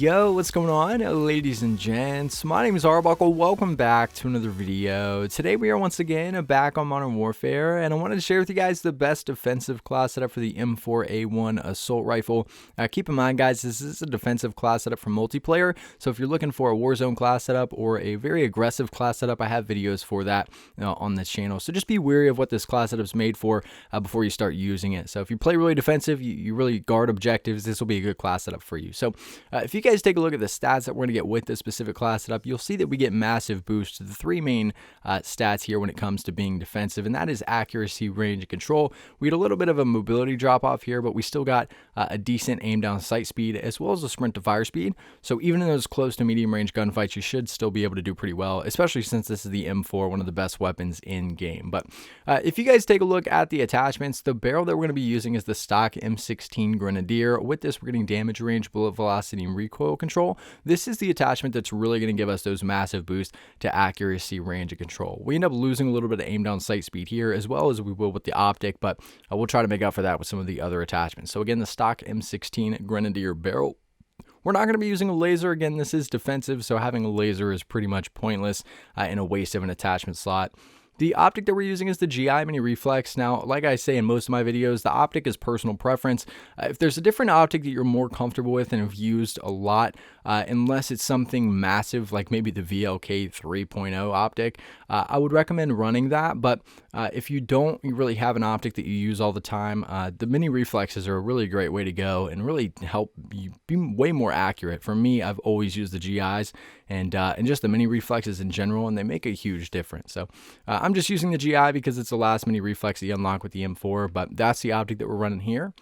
Yo, what's going on, ladies and gents? My name is Arbuckle. Welcome back to another video. Today we are once again back on Modern Warfare, and I wanted to share with you guys the best defensive class setup for the M4A1 assault rifle. Keep in mind, guys, this is a defensive class setup for multiplayer, so if you're looking for a Warzone class setup or a very aggressive class setup, I have videos for that on this channel. So just be wary of what this class setup is made for before you start using it. So if you play really defensive, you really guard objectives, this will be a good class setup for you. So if you guys take a look at the stats that we're going to get with this specific class setup, you'll see that we get massive boosts to the three main stats here when it comes to being defensive, and that is accuracy, range, and control. We had a little bit of a mobility drop off here, but we still got a decent aim down sight speed as well as a sprint to fire speed. So even in those close to medium range gunfights, you should still be able to do pretty well, especially since this is the M4, one of the best weapons in game. But if you guys take a look at the attachments, the barrel that we're going to be using is the stock M16 Grenadier. With this, we're getting damage range, bullet velocity, and recoil control. This is the attachment that's really going to give us those massive boosts to accuracy, range, and control. We end up losing a little bit of aim down sight speed here as well as we will with the optic, but we'll try to make up for that with some of the other attachments. So again, the stock M16 Grenadier barrel. We're not going to be using a laser. Again, this is defensive, so having a laser is pretty much pointless and a waste of an attachment slot. The optic that we're using is the GI Mini Reflex. Now, like I say in most of my videos, the optic is personal preference. If there's a different optic that you're more comfortable with and have used a lot, unless it's something massive like maybe the VLK 3.0 optic, I would recommend running that. But if you don't really have an optic that you use all the time, the Mini Reflexes are a really great way to go and really help you be way more accurate. For me, I've always used the GIs and just the Mini Reflexes in general, and they make a huge difference. So I'm just using the GI because it's the last Mini Reflex that you unlock with the M4, but that's the optic that we're running here.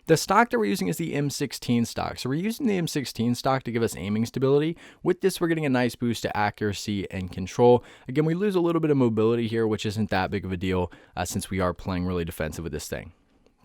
The stock that we're using is the M16 stock. So we're using the M16 stock to give us aiming stability. With this, we're getting a nice boost to accuracy and control. Again, we lose a little bit of mobility here, which isn't that big of a deal since we are playing really defensive with this thing.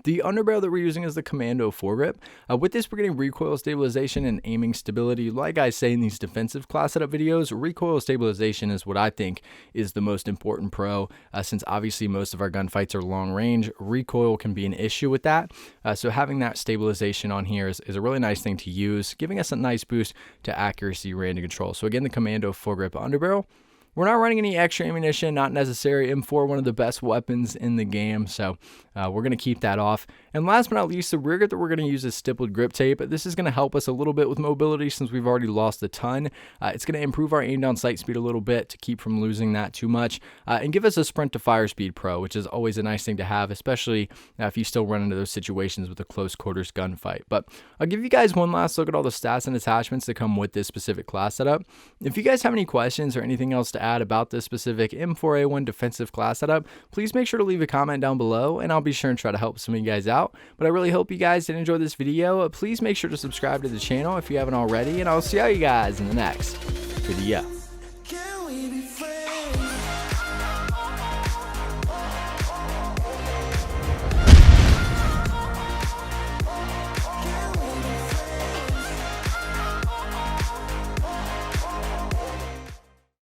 The underbarrel that we're using is the Commando foregrip. With this, we're getting recoil stabilization and aiming stability. Like I say in these defensive class setup videos, recoil stabilization is what I think is the most important pro, since obviously most of our gunfights are long range. Recoil can be an issue with that. So having that stabilization on here is a really nice thing to use, giving us a nice boost to accuracy, range, and control. So again, the Commando foregrip underbarrel. We're not running any extra ammunition, not necessary. M4, one of the best weapons in the game, so we're going to keep that off. And last but not least, the rear grip that we're going to use is stippled grip tape. This is going to help us a little bit with mobility since we've already lost a ton. It's going to improve our aim down sight speed a little bit to keep from losing that too much, and give us a sprint to fire speed pro, which is always a nice thing to have, especially if you still run into those situations with a close quarters gunfight. But I'll give you guys one last look at all the stats and attachments that come with this specific class setup. If you guys have any questions or anything else to add about this specific M4A1 defensive class setup, please make sure to leave a comment down below, and I'll be sure and try to help some of you guys out. But I really hope you guys did enjoy this video. Please make sure to subscribe to the channel if you haven't already, and I'll see all you guys in the next video.